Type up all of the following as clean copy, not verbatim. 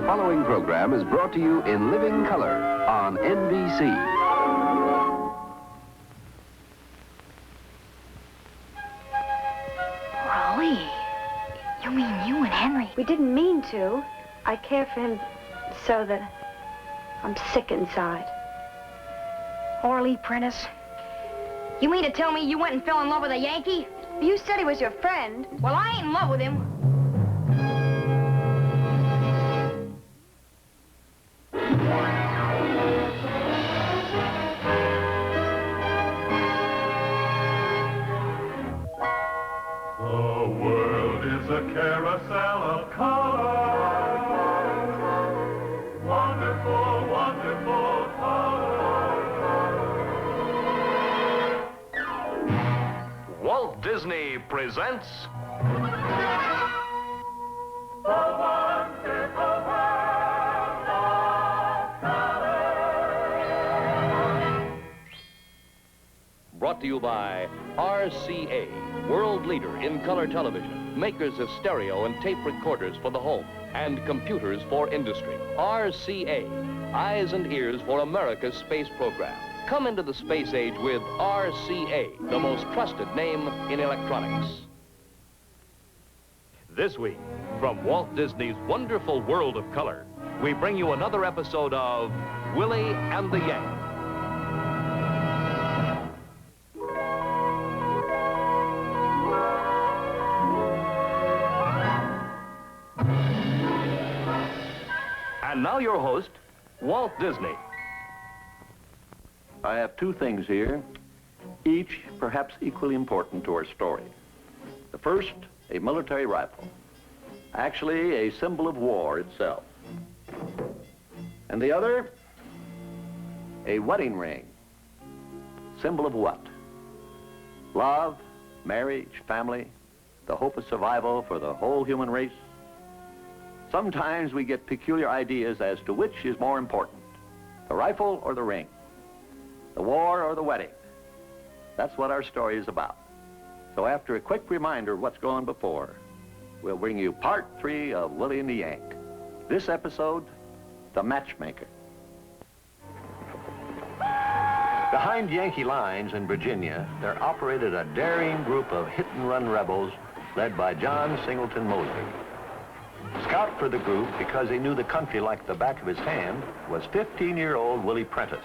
The following program is brought to you in living color on NBC. Oralee, you mean you and Henry? We didn't mean to. I care for him so that I'm sick inside. Oralee Prentiss, you mean to tell me you went and fell in love with a Yankee? You said he was your friend. Well, I ain't in love with him. Carousel of color, wonderful, wonderful color. Walt Disney presents The wonderful world of color. brought to you by RCA, world leader in color television, makers of stereo and tape recorders for the home and computers for industry. RCA, eyes and ears for America's space program. Come into the space age with RCA, the most trusted name in electronics. This week, from Walt Disney's wonderful world of color, we bring you another episode of Willie and the Yank. And now your host, Walt Disney. I have two things here, each perhaps equally important to our story. The first, a military rifle, actually a symbol of war itself. And the other, a wedding ring, symbol of what? Love, marriage, family, the hope of survival for the whole human race. Sometimes we get peculiar ideas as to which is more important, the rifle or the ring, the war or the wedding. That's what our story is about. So after a quick reminder of what's gone before, we'll bring you part 3 of Willie and the Yank. This episode, The Matchmaker. Behind Yankee lines in Virginia, there operated a daring group of hit-and-run rebels led by John Singleton Mosby. Scout for the group, because he knew the country like the back of his hand, was 15-year-old Willie Prentiss.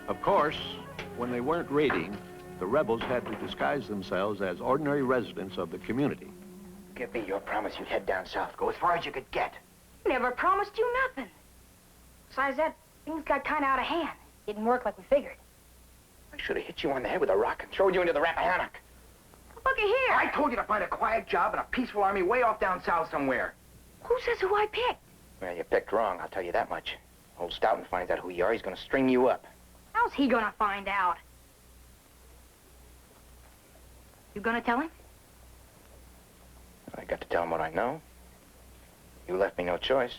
Of course, when they weren't raiding, the rebels had to disguise themselves as ordinary residents of the community. Give me your promise you'd head down south. Go as far as you could get. Never promised you nothing. Besides that, things got kind of out of hand. Didn't work like we figured. I should have hit you on the head with a rock and thrown you into the Rappahannock. Looky here. I told you to find a quiet job in a peaceful army way off down south somewhere. Who says who I picked? Well, you picked wrong, I'll tell you that much. Old Stoughton finds out who you are, he's gonna string you up. How's he gonna find out? You gonna tell him? I got to tell him what I know. You left me no choice.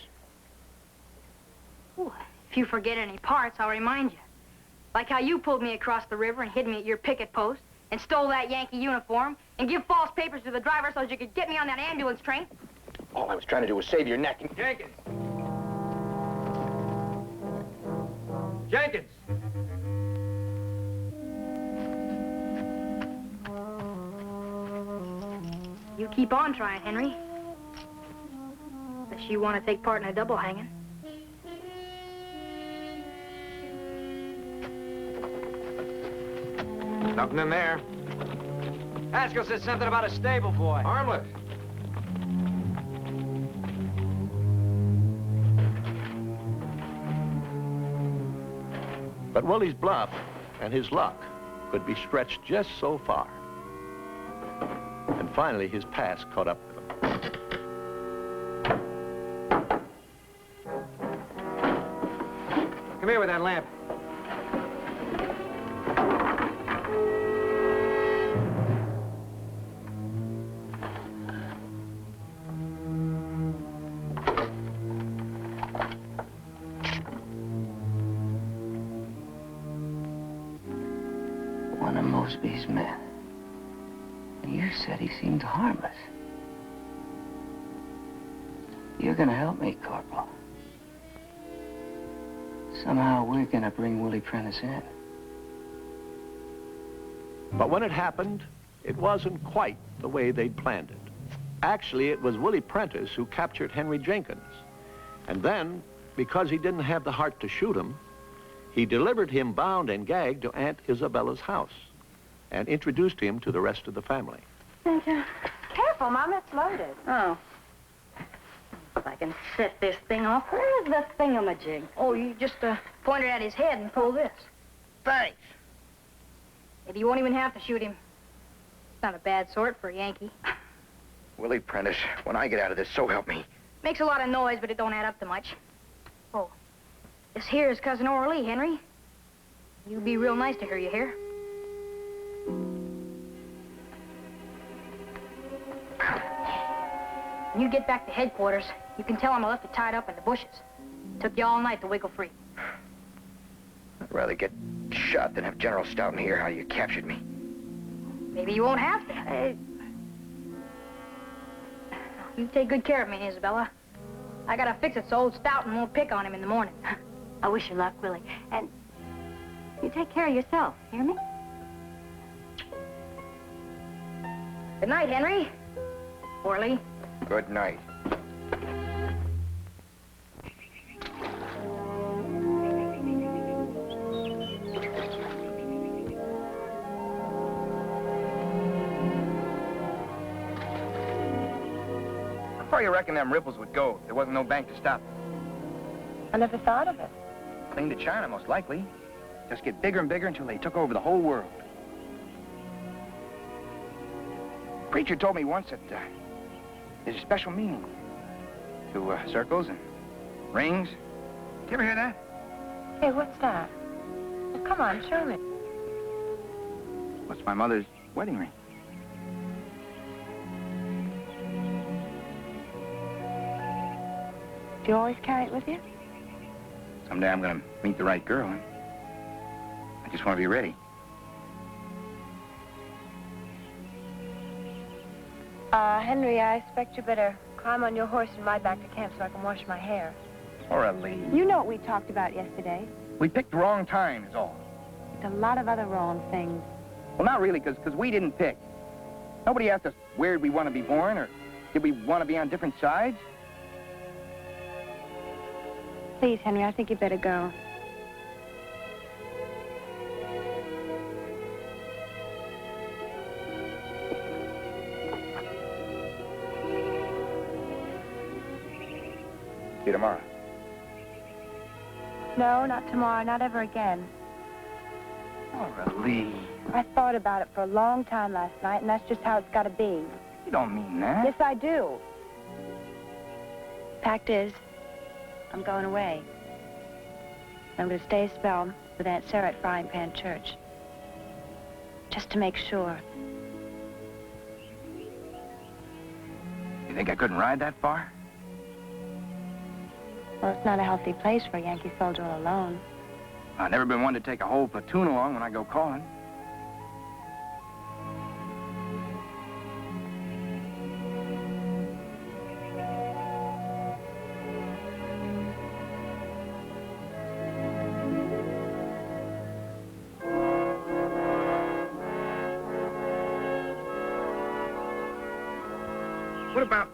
Ooh, if you forget any parts, I'll remind you. Like how you pulled me across the river and hid me at your picket post and stole that Yankee uniform and give false papers to the driver so that you could get me on that ambulance train. All I was trying to do was save your neck. Jenkins! Jenkins! You keep on trying, Henry. Unless you want to take part in a double hanging. Nothing in there. Haskell said something about a stable boy. Harmless. But Willie's bluff and his luck could be stretched just so far. And finally, his past caught up with him. Come here with that lamp. Mosby's men. And you said he seemed harmless. You're gonna help me, Corporal. Somehow we're gonna bring Willie Prentiss in. But when it happened, it wasn't quite the way they'd planned it. Actually, it was Willie Prentiss who captured Henry Jenkins. And then, because he didn't have the heart to shoot him, he delivered him bound and gagged to Aunt Isabella's house and introduced him to the rest of the family. Careful, Mom, it's loaded. Oh. If I can set this thing off. Where's the thingamajig? Oh, you just point it at his head and pull this. Thanks. Maybe you won't even have to shoot him. It's not a bad sort for a Yankee. Willie Prentiss, when I get out of this, so help me. Makes a lot of noise, but it don't add up to much. Oh, this here is Cousin Oralee, Henry. You be real nice to her, you hear? When you get back to headquarters, you can tell him I left you tied up in the bushes. Took you all night to wiggle free. I'd rather get shot than have General Stoughton hear how you captured me. Maybe you won't have to. You take good care of me, Isabella. I gotta fix it so old Stoughton won't pick on him in the morning. I wish you luck, Willie. And you take care of yourself, hear me? Good night, Henry. Oralee. Good night. How far you reckon them ripples would go if there wasn't no bank to stop? I never thought of it. Clean to China, most likely. Just get bigger and bigger until they took over the whole world. Preacher told me once that there's a special meaning to circles and rings. Did you ever hear that? Hey, what's that? Well, come on, show me. What's my mother's wedding ring? Do you always carry it with you? Someday I'm gonna meet the right girl, and I just want to be ready. Henry, I expect you better climb on your horse and ride back to camp so I can wash my hair. Oralee. You know what we talked about yesterday. We picked the wrong time, is all. There's a lot of other wrong things. Well, not really, because we didn't pick. Nobody asked us where we want to be born, or did we want to be on different sides? Please, Henry, I think you better go. See you tomorrow. No, not tomorrow, not ever again. Oralee. I thought about it for a long time last night, and that's just how it's got to be. You don't mean that. Yes, I do. Fact is, I'm going away. I'm going to stay a spell with Aunt Sarah at Frying Pan Church. Just to make sure. You think I couldn't ride that far? Well, it's not a healthy place for a Yankee soldier all alone. I've never been one to take a whole platoon along when I go calling. What about...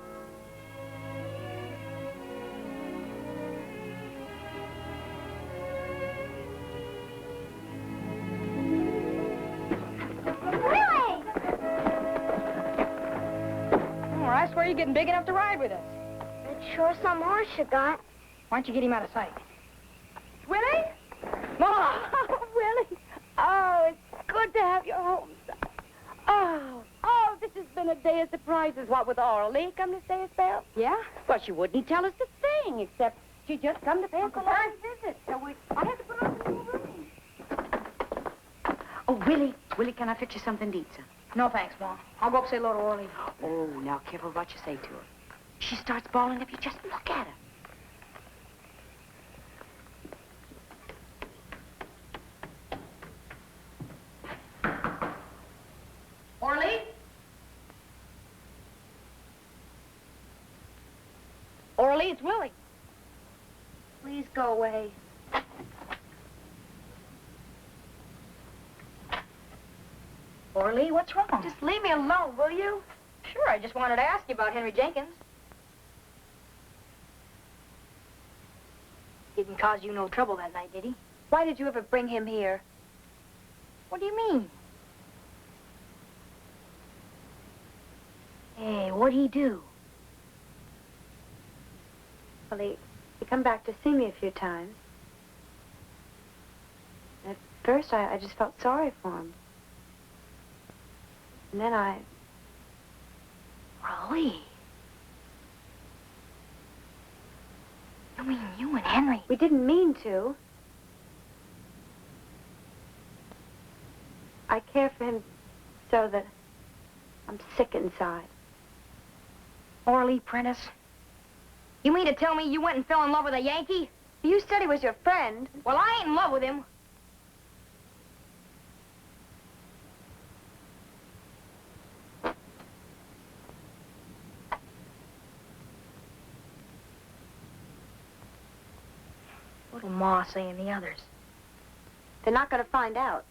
I swear you're getting big enough to ride with us. It's sure some horse you got. Why don't you get him out of sight? Willie? Oh, Willie. Oh, it's good to have you home, son. Oh, this has been a day of surprises. What, with Oralee come to stay a spell? Yeah? Well, she wouldn't tell us a thing, except she just come to pay us a long visit. So I had to put on the new room. Oh, Willie, can I fix you something to eat, son? No, thanks, Mom. I'll go up and say hello to Oralee. Oh, now, careful what you say to her. She starts bawling if you just look at her. Oralee, it's Willie. Please go away. Oralee, what's wrong? Just leave me alone, will you? Sure, I just wanted to ask you about Henry Jenkins. Didn't cause you no trouble that night, did he? Why did you ever bring him here? What do you mean? Hey, what'd he do? Well, he come back to see me a few times. At first, I just felt sorry for him. And then Oralee. You mean you and Henry? We didn't mean to. I care for him so that I'm sick inside. Oralee Prentiss? You mean to tell me you went and fell in love with a Yankee? You said he was your friend. Well, I ain't in love with him. What'll Ma say and the others? They're not going to find out.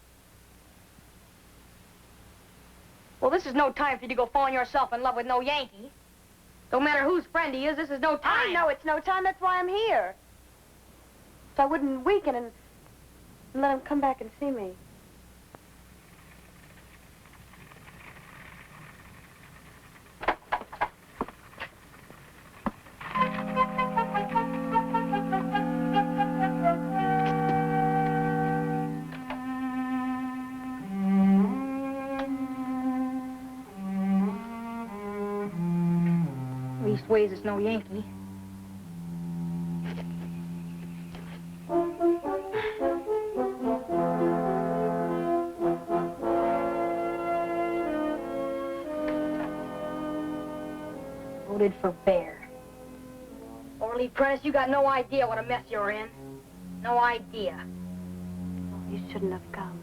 Well, this is no time for you to go falling yourself in love with no Yankee. Don't matter whose friend he is, this is no time. I know it's no time. That's why I'm here. So I wouldn't weaken and let him come back and see me. Leastways, it's no Yankee. Voted for bear. Oralee Prentiss, you got no idea what a mess you're in. No idea. Oh, you shouldn't have come.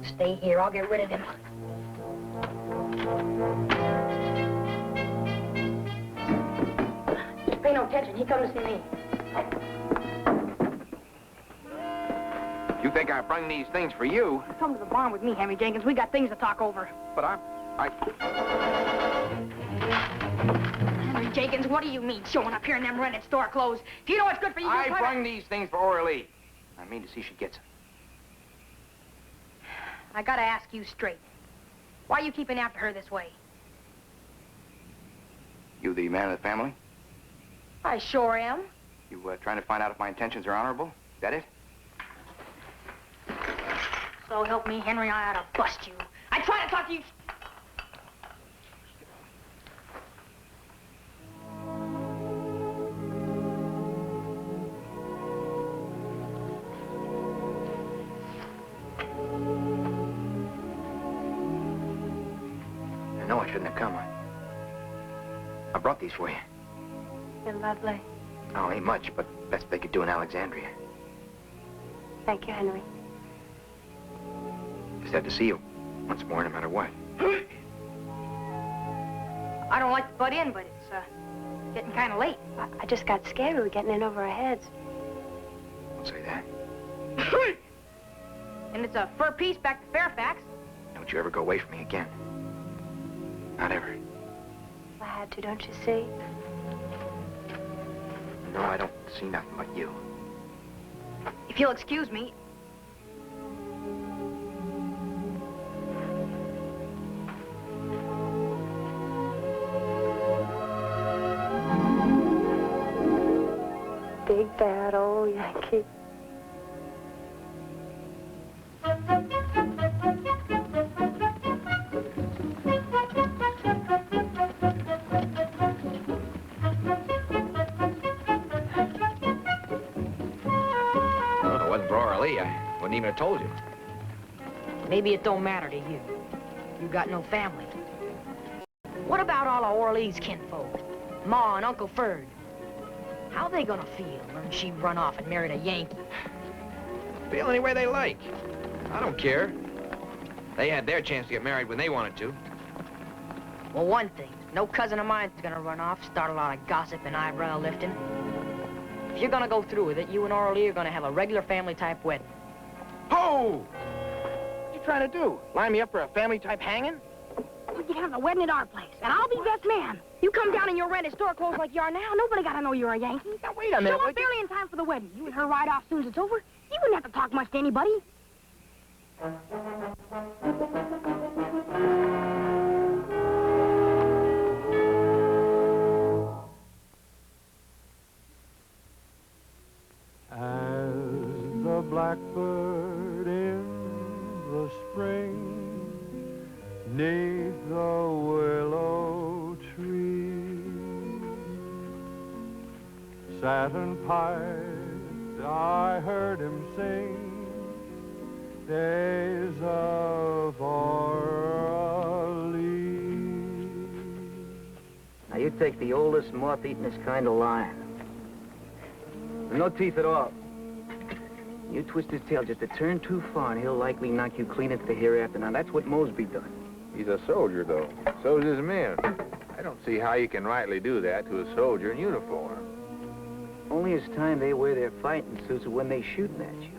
Stay here. I'll get rid of him. Pay no attention. He come to see me. You think I brung these things for you? Come to the barn with me, Henry Jenkins. We got things to talk over. But I... Henry Jenkins, what do you mean showing up here in them rented store clothes? If you know what's good for you, I you'll try brung these things for Oralee. I mean to see she gets them. I gotta ask you straight. Why are you keeping after her this way? You the man of the family? I sure am. You trying to find out if my intentions are honorable? Is that it? So help me, Henry, I ought to bust you. I try to talk to you... I know I shouldn't have come. I brought these for you. You're lovely. Oh, ain't much, but best they could do in Alexandria. Thank you, Henry. Just had to see you once more, no matter what. I don't like to butt in, but it's, getting kind of late. I just got scared we were getting in over our heads. Don't say that. And it's a fur piece back to Fairfax. Don't you ever go away from me again. Not ever. I had to, don't you see? No, I don't see nothing but you. If you'll excuse me. Big bad old Yankee. I wouldn't even have told you. Maybe it don't matter to you. You got no family. What about all of Oralee's kinfolk? Ma and Uncle Ferd? How they gonna feel when she run off and married a Yankee? Feel any way they like. I don't care. They had their chance to get married when they wanted to. Well, one thing, No cousin of mine's gonna run off, start a lot of gossip and eyebrow lifting. If you're gonna go through with it, you and Oralee are gonna have a regular family-type wedding. Ho! What you trying to do? Line me up for a family-type hanging? We can have the wedding at our place, and I'll be best man. You come down in your rented store clothes like you are now, nobody gotta know you're a Yankee. Now, wait a minute. Show up barely in time for the wedding. You and her ride off soon as it's over. You wouldn't have to talk much to anybody. As the blackbird in the spring, 'neath the willow tree, sat and piped, I heard him sing, days of Oralee. Now, you take the oldest, moth-eatenest kind of lion. No teeth at all. You twist his tail just a turn too far, and he'll likely knock you clean into the hereafter. Now, that's what Mosby done. He's a soldier, though. So's his men. I don't see how you can rightly do that to a soldier in uniform. Only it's time they wear their fighting suits when they shooting at you.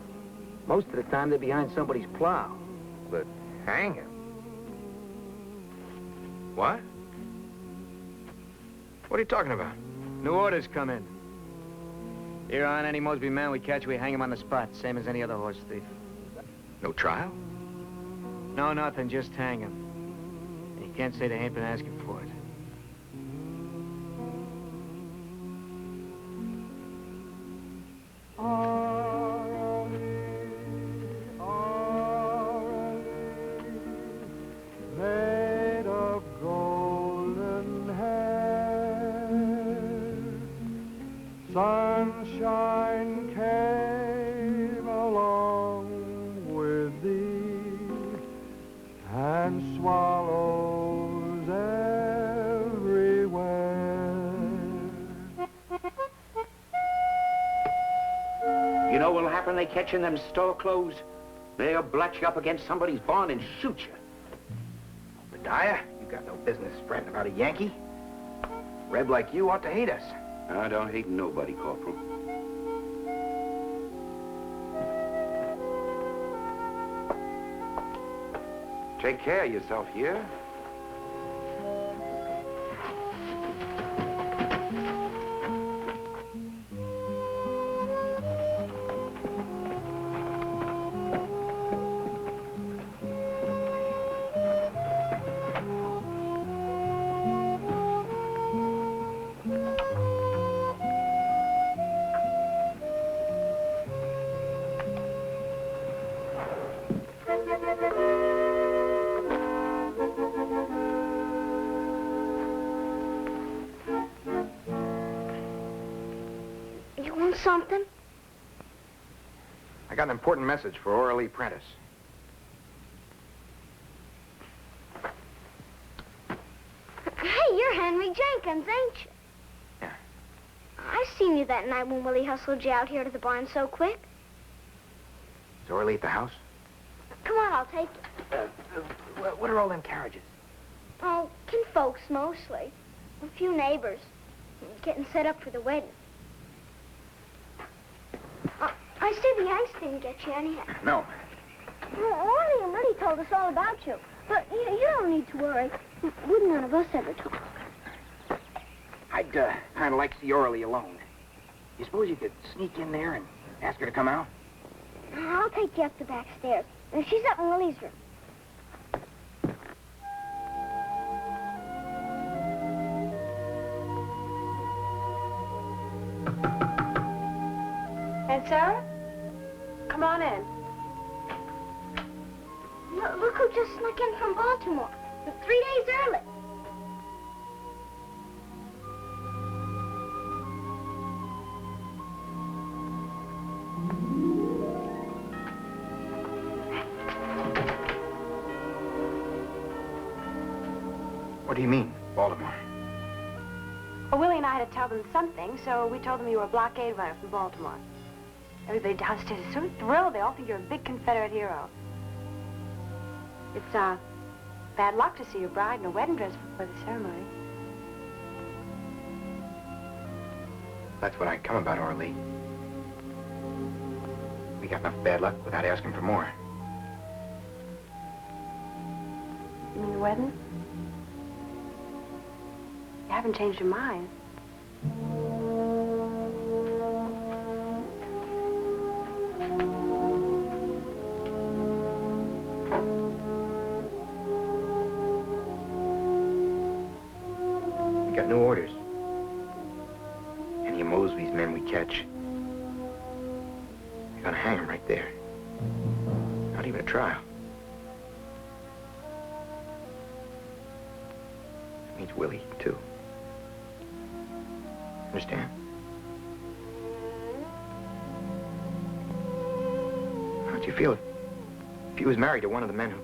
Most of the time, they're behind somebody's plow. But hang him. What? What are you talking about? New orders come in. Here on any Mosby man we catch, we hang him on the spot, same as any other horse thief. No trial? No, nothing, just hang him. And you can't say they ain't been asking for it. Made of golden hair, sunshine came along with thee, and swallows everywhere. You know what'll happen? They catch you in them store clothes. They'll blot you up against somebody's barn and shoot you. Obadiah, you got no business spreading about a Yankee. Reb like you ought to hate us. I don't hate nobody, Corporal. Take care of yourself here. You want something? I got an important message for Oralee Prentiss. Hey, you're Henry Jenkins, ain't you? Yeah. I seen you that night when Willie hustled you out here to the barn so quick. Is Oralee at the house? Come on, I'll take you. What are all them carriages? Oh, kinfolks mostly. A few neighbors. Getting set up for the wedding. I see the Yanks didn't get you anyhow. No. Well, Oralee and Willie told us all about you. But you don't need to worry. Wouldn't none of us ever talk. I'd kind of like to see Oralee alone. You suppose you could sneak in there and ask her to come out? I'll take you up the back stairs. She's up in Willie's room. And Sarah? Come on in. Look who just snuck in from Baltimore. 3 days early. What do you mean, Baltimore? Well, Willie and I had to tell them something, so we told them you were a blockade runner from Baltimore. Everybody downstairs is so thrilled. They all think you're a big Confederate hero. It's, bad luck to see your bride in a wedding dress before the ceremony. That's what I'd come about, Oralee. We got enough bad luck without asking for more. You mean the wedding? You haven't changed your mind. We got new orders. Any of Mosby's men we catch, they're gonna hang him right there. Not even a trial. That means Willie, too. Understand? How'd you feel if he was married to one of the men who...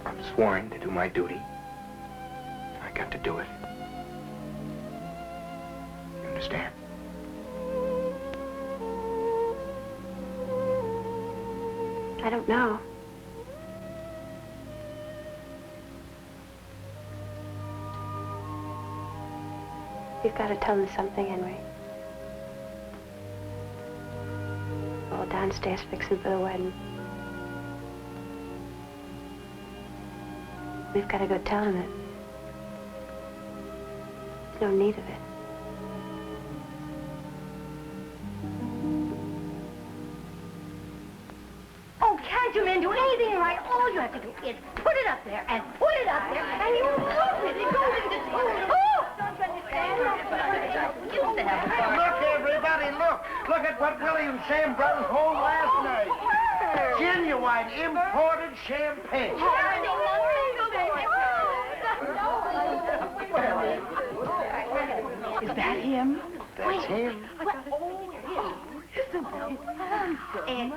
I'm sworn to do my duty. I got to do it. You understand? I don't know. You've got to tell them something, Henry. We're all downstairs fixing for the wedding. We've got to go tell him it. There's no need of it. Oh, can't you men do anything right? All you have to do is put it up there and put it up there, and you look it. It goes into school. Oh! Look, everybody, look. Look at what Willie and Sam brought us home last night. Genuine imported champagne. Is that him? That's him. Isn't it handsome?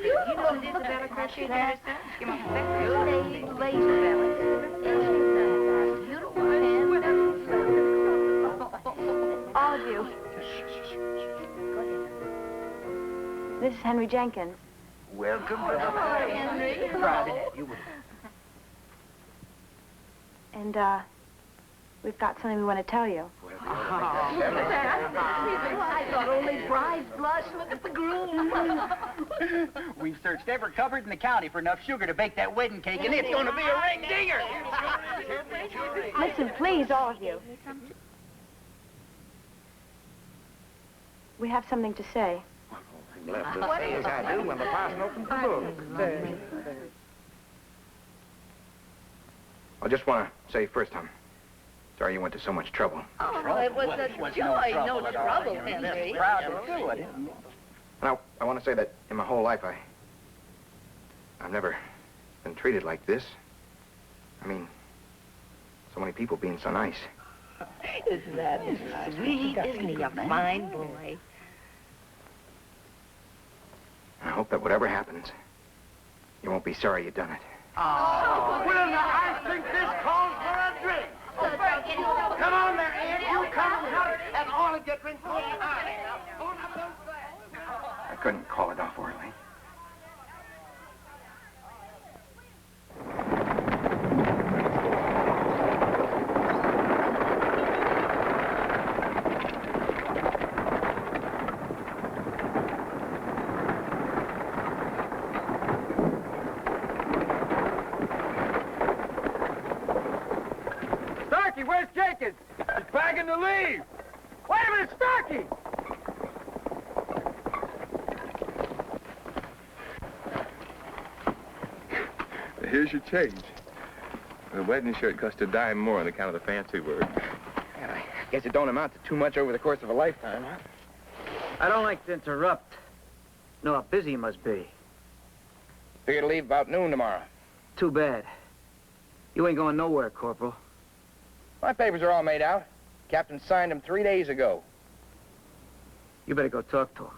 You know this Isabella Crutchy there, son? Give me a All of you. This is Henry Jenkins. Welcome. Henry. And, we've got something we want to tell you. I thought only brides blush. Look at the groom. We've searched every cupboard in the county for enough sugar to bake that wedding cake, and it's going to be a ring dinger. Listen, please, all of you. We have something to say. Left to say as I do when the parson opens the book. I just want to say first, I'm sorry you went to so much trouble. Oh, it was a joy, no trouble, Henry. Proud to do it. And I want to say that in my whole life, I've never been treated like this. I mean, so many people being so nice. Isn't that sweet? Isn't he a fine boy? I hope that whatever happens, you won't be sorry you done it. Well, now, I think this calls for a drink. Come on there, Ed. You come and help, and all of you drink for the honey. Now, open up those glasses. I couldn't call it off, Oralee. Where's Jenkins? He's packing to leave. Wait a minute, Starkey! Here's your change. The wedding shirt cost a dime more on account of the fancy work. And I guess it don't amount to too much over the course of a lifetime, huh? I don't like to interrupt. Know how busy you must be. Figure to leave about noon tomorrow. Too bad. You ain't going nowhere, Corporal. My papers are all made out. Captain signed them 3 days ago. You better go talk to him.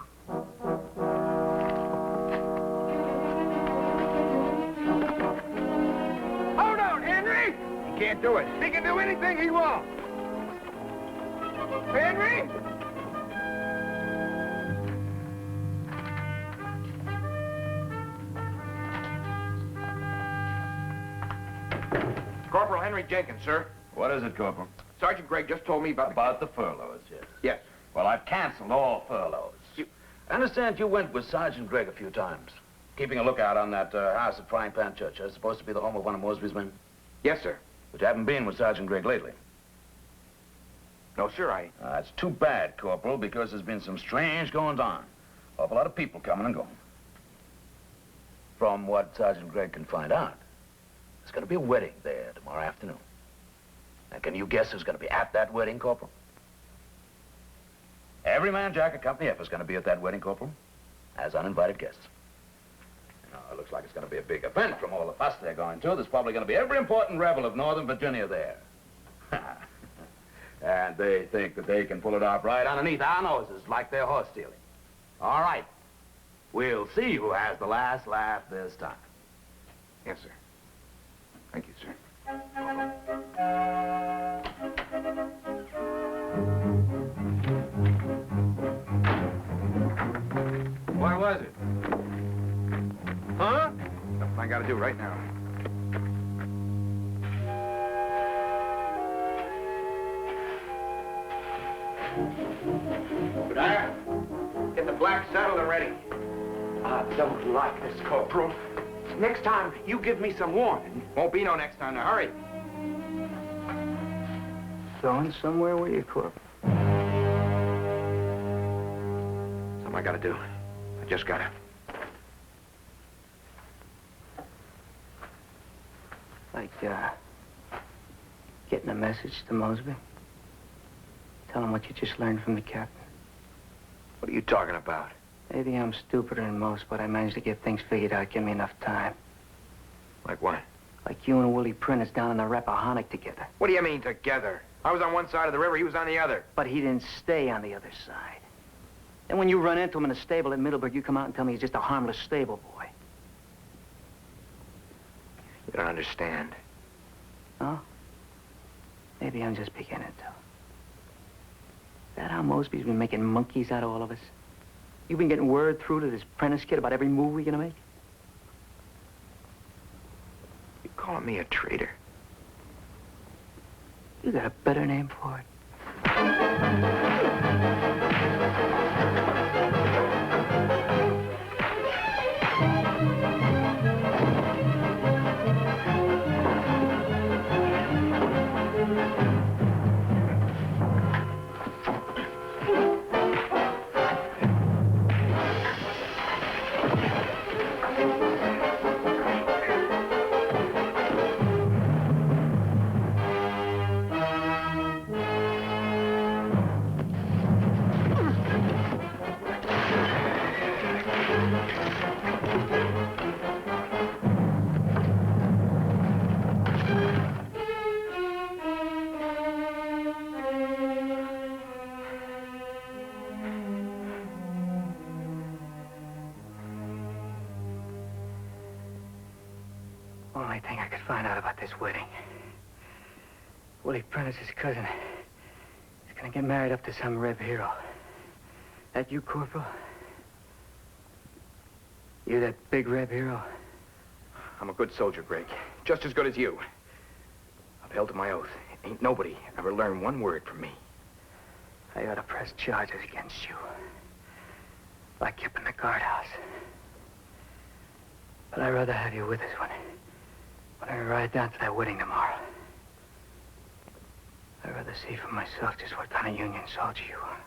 Hold on, Henry. He can't do it. He can do anything he wants. Henry! Corporal Henry Jenkins, sir. What is it, Corporal? Sergeant Gregg just told me about the furloughs, yes. Yes. Well, I've canceled all furloughs. I understand you went with Sergeant Gregg a few times, keeping a lookout on that house at Frying Pan Church. That's supposed to be the home of one of Mosby's men? Yes, sir. But you haven't been with Sergeant Gregg lately. No, sir, I... That's too bad, Corporal, because there's been some strange goings-on. Awful lot of people coming and going. From what Sergeant Gregg can find out, there's going to be a wedding there tomorrow afternoon. Now, can you guess who's going to be at that wedding, Corporal? Every man Jack of Company F is going to be at that wedding, Corporal, as uninvited guests. You know, it looks like it's going to be a big event from all the fuss they're going to. There's probably going to be every important rebel of Northern Virginia there. And they think that they can pull it off right underneath our noses like they're horse stealing. All right. We'll see who has the last laugh this time. Yes, sir. Thank you, sir. What was it? Huh? Something I gotta do right now. Dyer, get the black settled and ready. I don't like this, Corporal. Next time, you give me some warning. Won't be no next time. Now, hurry. Going somewhere with you, Corp? Something I gotta do. I just gotta. Like, getting a message to Mosby? Tell him what you just learned from the captain. What are you talking about? Maybe I'm stupider than most, but I managed to get things figured out. Give me enough time. Like what? Like you and Willie Prentiss down in the Rappahannock together. What do you mean, together? I was on one side of the river, he was on the other. But he didn't stay on the other side. And when you run into him in a stable at Middleburg, you come out and tell me he's just a harmless stable boy. You don't understand. No? Maybe I'm just beginning to. Is that how Mosby's been making monkeys out of all of us? You've been getting word through to this Prentiss kid about every move we're gonna make? You calling me a traitor? You got a better name for it. Only thing I could find out about this wedding. Willie Prentiss's cousin is gonna get married up to some Reb hero. That you, Corporal? You that big Reb hero? I'm a good soldier, Gregg. Just as good as you. I've held to my oath. Ain't nobody ever learned one word from me. I ought to press charges against you. Like up in the guardhouse. But I'd rather have you with us when I ride down to that wedding tomorrow. I'd rather see for myself just what kind of Union soldier you are.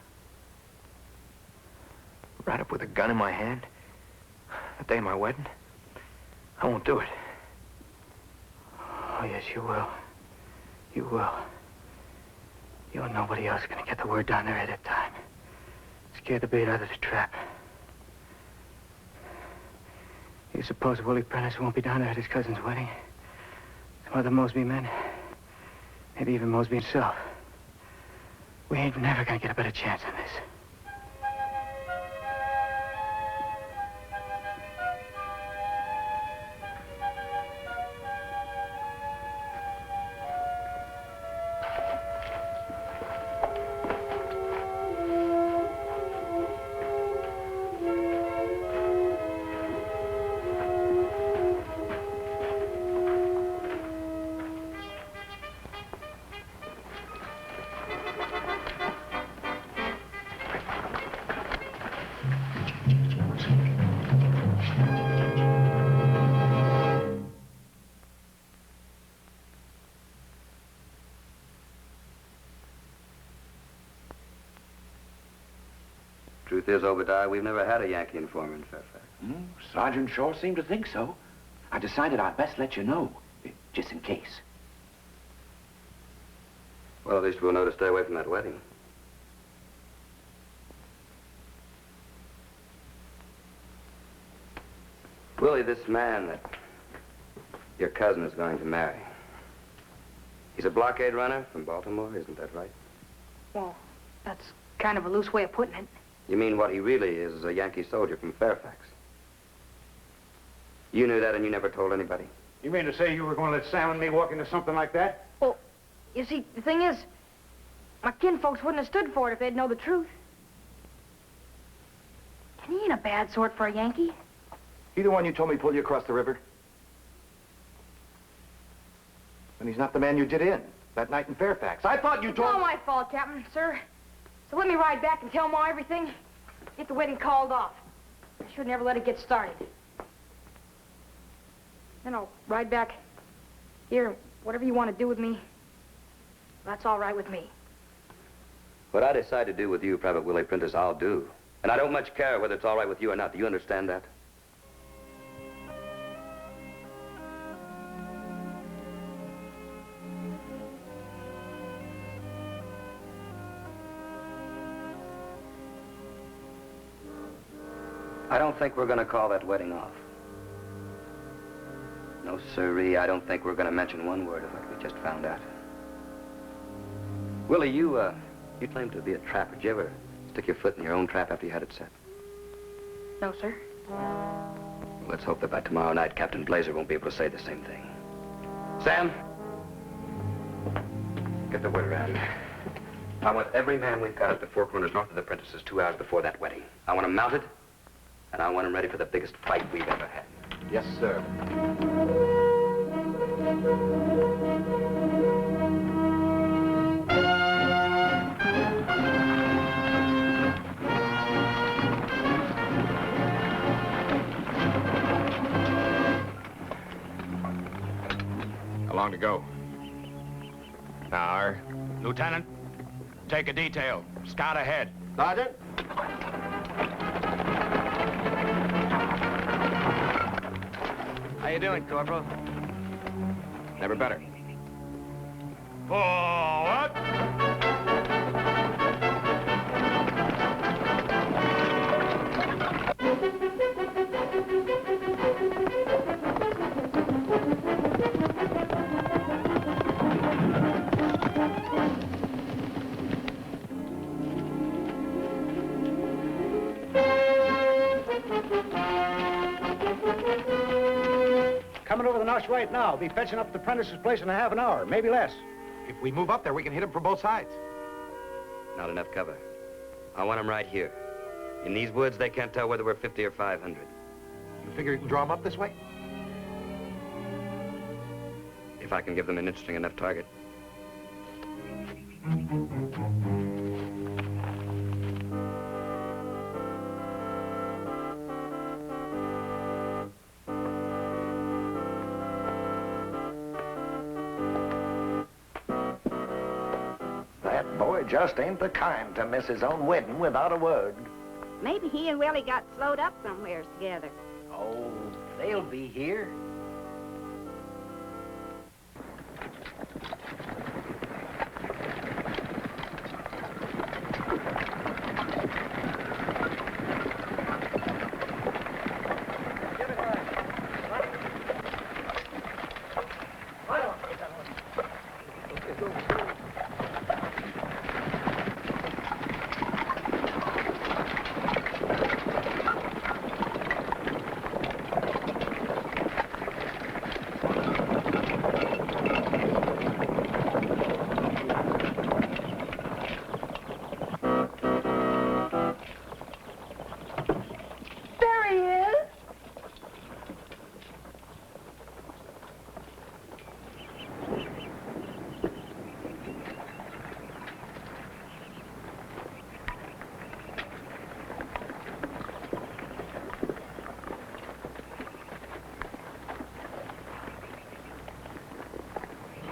Ride up with a gun in my hand? The day of my wedding? I won't do it. Oh, yes, you will. You will. You and nobody else are gonna get the word down there at that time. Scare the bait out of the trap. You suppose Willie Prentiss won't be down there at his cousin's wedding? Some other Mosby men? Maybe even Mosby himself. We ain't never gonna get a better chance than this. Truth is, Obadiah, we've never had a Yankee informer in Fairfax. Sergeant sure seemed to think so. I decided I'd best let you know, just in case. Well, at least we'll know to stay away from that wedding. Willie, this man that your cousin is going to marry, he's a blockade runner from Baltimore, isn't that right? Well, that's kind of a loose way of putting it. You mean what he really is a Yankee soldier from Fairfax? You knew that and you never told anybody? You mean to say you were going to let Sam and me walk into something like that? Well, you see, the thing is, my kinfolks wouldn't have stood for it if they'd know the truth. And he ain't a bad sort for a Yankee. He the one you told me pulled you across the river? And he's not the man you did in that night in Fairfax. I thought you It's told... all my fault, Captain, sir. So let me ride back and tell Ma everything. Get the wedding called off. I should never let it get started. Then I'll ride back here. Whatever you want to do with me, that's all right with me. What I decide to do with you, Private Willie Prentiss, I'll do. And I don't much care whether it's all right with you or not. Do you understand that? I don't think we're going to call that wedding off. No, sirree, I don't think we're going to mention one word of what we just found out. Willie, you claim to be a trapper. Did you ever stick your foot in your own trap after you had it set? No, sir. Well, let's hope that by tomorrow night, Captain Blazer won't be able to say the same thing. Sam, get the word around. I want every man we've got at the Four Corners north of the Prentices 2 hours before that wedding. I want them mounted, and I want them ready for the biggest fight we've ever had. Yes, sir. How long to go? An hour. Lieutenant, take a detail. Scout ahead. Sergeant? How you doing, Corporal? Never better. Forward! Coming over the notch right now. Be fetching up the Prentice's place in a half an hour, maybe less. If we move up there, we can hit him from both sides. Not enough cover. I want them right here. In these woods, they can't tell whether we're 50 or 500. You figure you can draw him up this way? If I can give them an interesting enough target. That boy just ain't the kind to miss his own wedding without a word. Maybe he and Willie got slowed up somewheres together. Oh, they'll be here.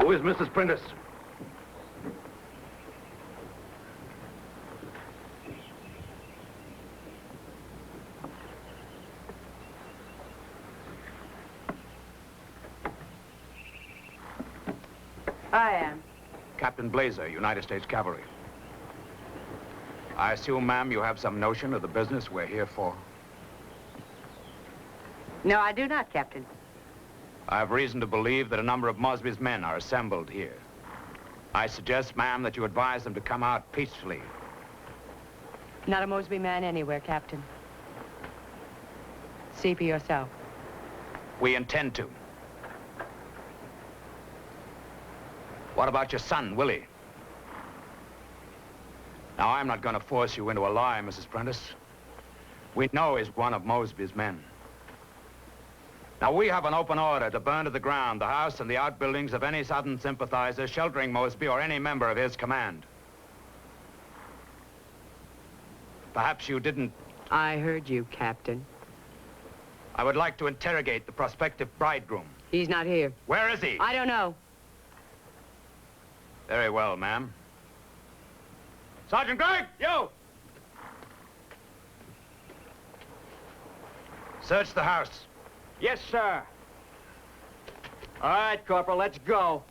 Who is Mrs. Prentiss? I am. Captain Blazer, United States Cavalry. I assume, ma'am, you have some notion of the business we're here for? No, I do not, Captain. I have reason to believe that a number of Mosby's men are assembled here. I suggest, ma'am, that you advise them to come out peacefully. Not a Mosby man anywhere, Captain. See for yourself. We intend to. What about your son, Willie? Now, I'm not going to force you into a lie, Mrs. Prentiss. We know he's one of Mosby's men. Now, we have an open order to burn to the ground the house and the outbuildings of any Southern sympathizer sheltering Mosby or any member of his command. Perhaps you didn't... I heard you, Captain. I would like to interrogate the prospective bridegroom. He's not here. Where is he? I don't know. Very well, ma'am. Sergeant Gregg! You! Search the house. Yes, sir. All right, Corporal, let's go.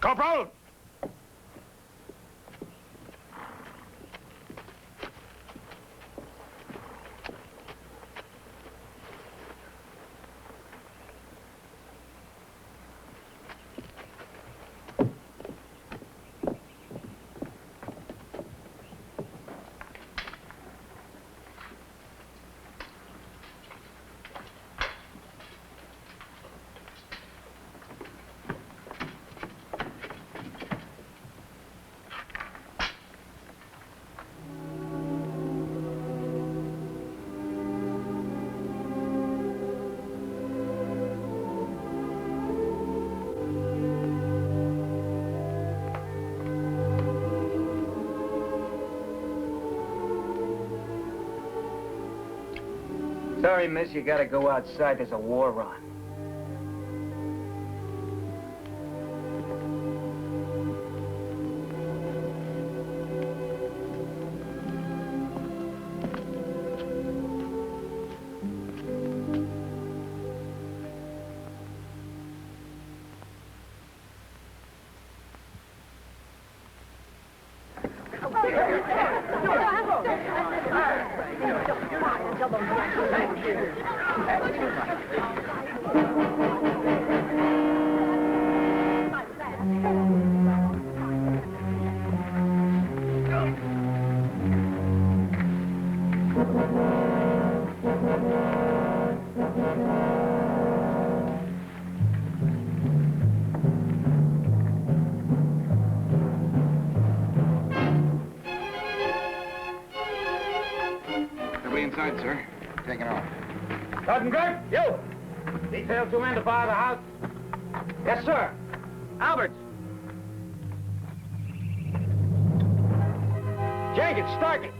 Corporal! Sorry, miss, you gotta go outside. There's a war on. Inside, sir. Taking off. Sergeant Gregg, you! Detail 2 men to fire the house. Yes, sir. Alberts. Jenkins, Starkey.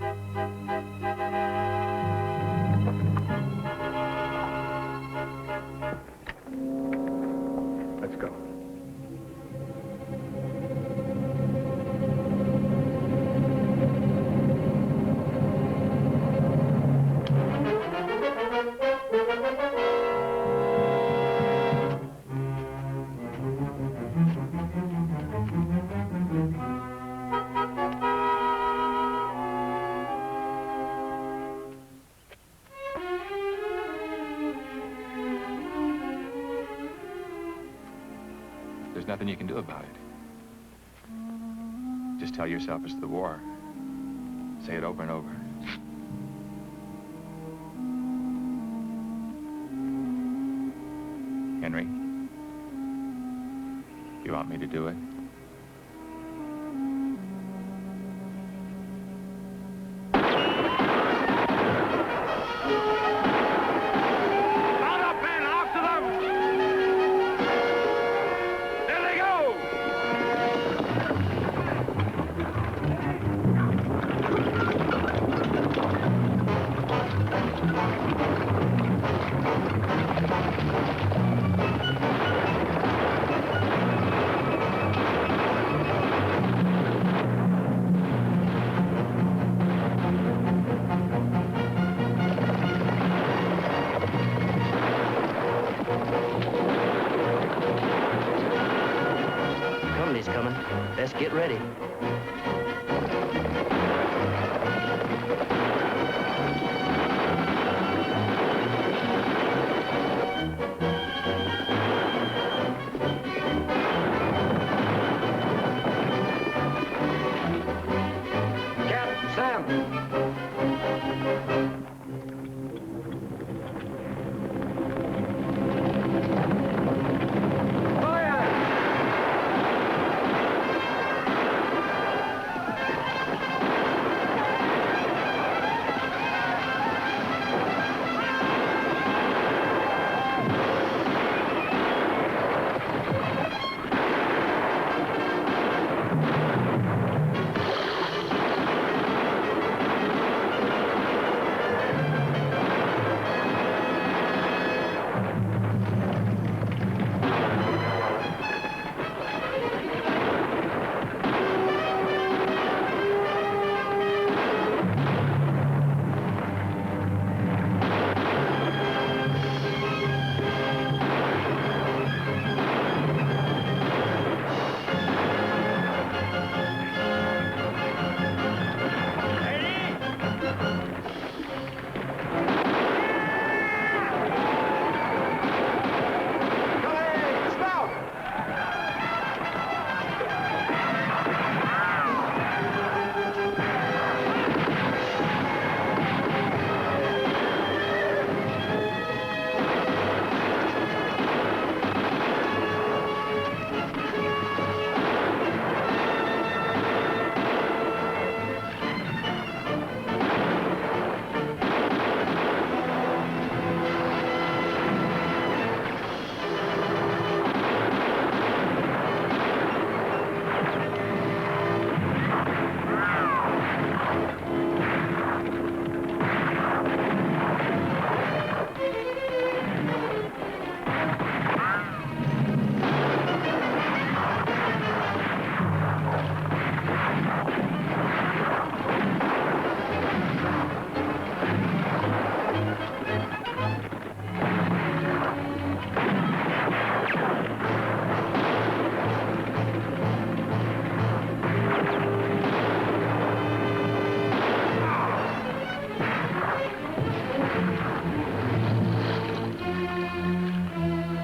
Let's go. There's nothing you can do about it. Just tell yourself it's the war. Say it over and over. Henry, you want me to do it? Let's get ready.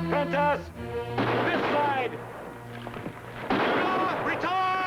Prentiss! This side! Retire!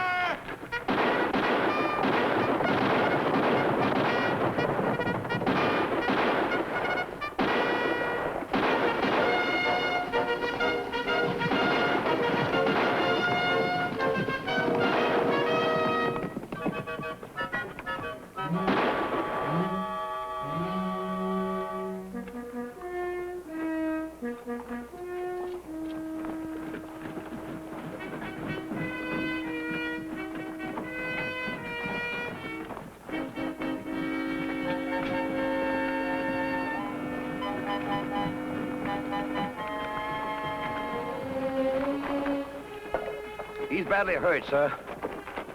He's badly hurt, sir.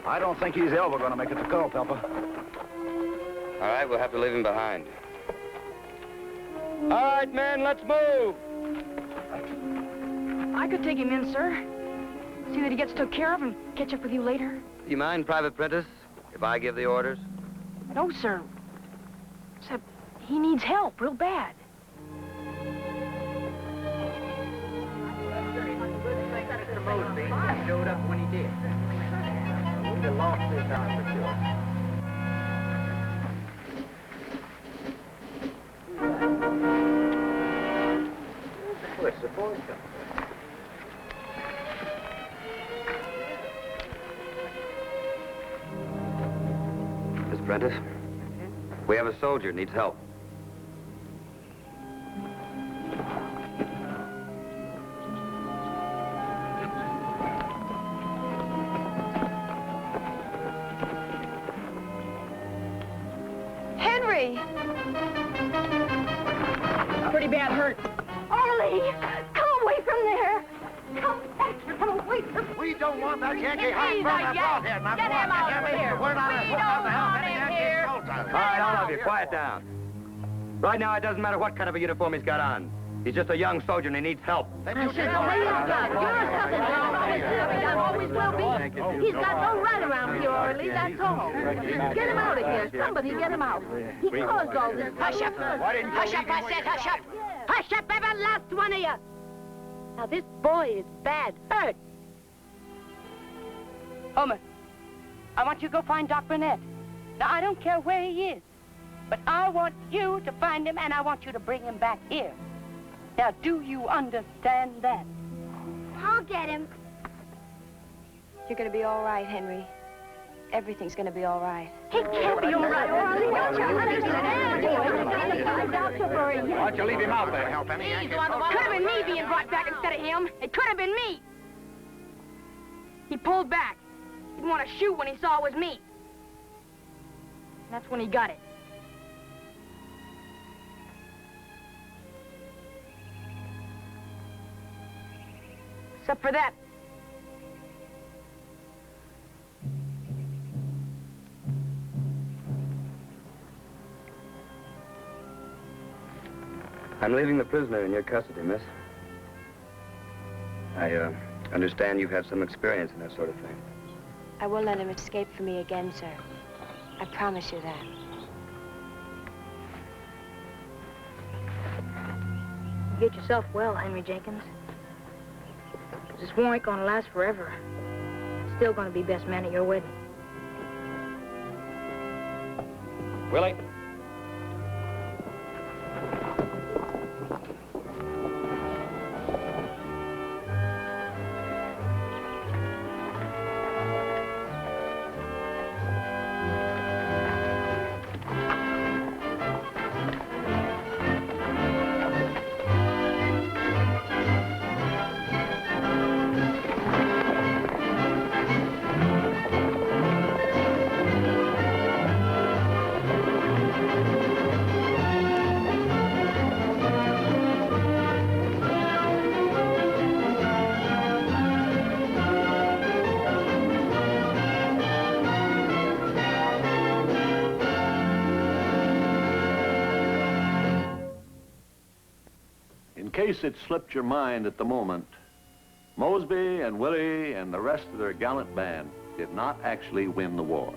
I don't think he's ever going to make it to Culpeper. All right, we'll have to leave him behind. All right, men, let's move. I could take him in, sir. See that he gets took care of and catch up with you later. Do you mind, Private Prentiss, if I give the orders? No, sir. Except he needs help real bad. Mosby showed up when he did. We'd have lost this house for sure. Where's the boys come from? Miss Prentiss, we have a soldier needs help. Pretty bad hurt. Oralee, come away from there. Come away from... We don't want that Yankee hot He's burn a that Yank. brought here. Now, Get him out of here. We're not We don't want him here. All right, all of you, quiet down. Right now, it doesn't matter what kind of a uniform he's got on. He's just a young soldier and he needs help. Always will be. He's got no right around here, Oralee, that's all. Get him out of here. Somebody get him out. He caused all this. Hush up. Hush up, I said, hush up. Hush up, every last one of you. Now, this boy is bad hurt. Homer, I want you to go find Doc Burnett. Now, I don't care where he is, but I want you to find him, and I want you to bring him back here. Now, do you understand that? I'll get him. You're gonna be all right, Henry. Everything's gonna be all right. He can't be all right, Oralee. Why don't you leave him out there? Help any Could have been me being brought back instead of him. It could have been me. He pulled back. He didn't want to shoot when he saw it was me. That's when he got it. Except for that. I'm leaving the prisoner in your custody, miss. I understand you've had some experience in that sort of thing. I won't let him escape from me again, sir. I promise you that. Get yourself well, Henry Jenkins. This war ain't gonna last forever. Still gonna be best man at your wedding. Willie? In case it slipped your mind at the moment, Mosby and Willie and the rest of their gallant band did not actually win the war.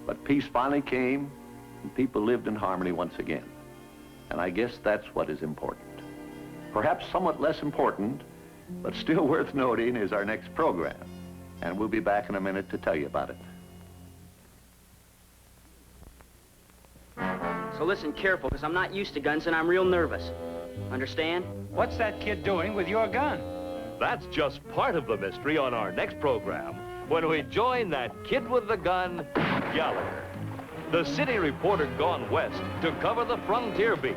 But peace finally came, and people lived in harmony once again. And I guess that's what is important. Perhaps somewhat less important, but still worth noting, is our next program. And we'll be back in a minute to tell you about it. So listen careful, because I'm not used to guns and I'm real nervous. Understand? What's that kid doing with your gun? That's just part of the mystery on our next program, when we join that kid with the gun, Gallagher, the city reporter gone west to cover the frontier beat,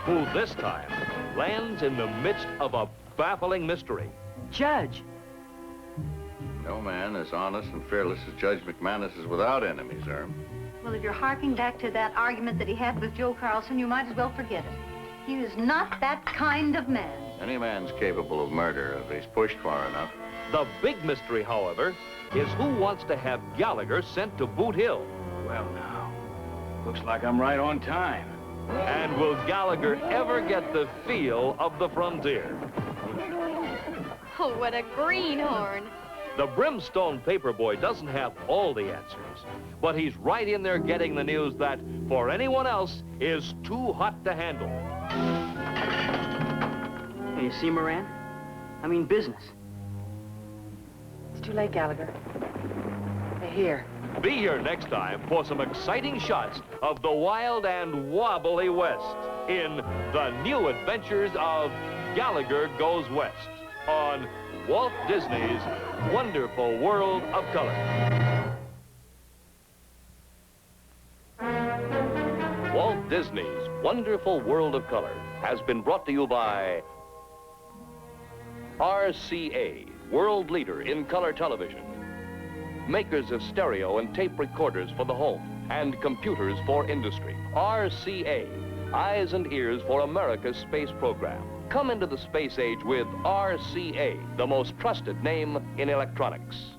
who this time lands in the midst of a baffling mystery. Judge! No man as honest and fearless as Judge McManus is without enemies, Erm. Well, if you're harking back to that argument that he had with Joe Carlson, you might as well forget it. He is not that kind of man. Any man's capable of murder if he's pushed far enough. The big mystery, however, is who wants to have Gallagher sent to Boot Hill. Well, now, looks like I'm right on time. And will Gallagher ever get the feel of the frontier? Oh, what a greenhorn. The Brimstone Paperboy doesn't have all the answers, but he's right in there getting the news that, for anyone else, is too hot to handle. Hey, you see, Moran? I mean business. It's too late, Gallagher. They're here. Be here next time for some exciting shots of the wild and wobbly West in The New Adventures of Gallagher Goes West on Walt Disney's Wonderful World of Color. Walt Disney's Wonderful World of Color has been brought to you by RCA, world leader in color television. Makers of stereo and tape recorders for the home and computers for industry. RCA, eyes and ears for America's space program. Come into the space age with RCA, the most trusted name in electronics.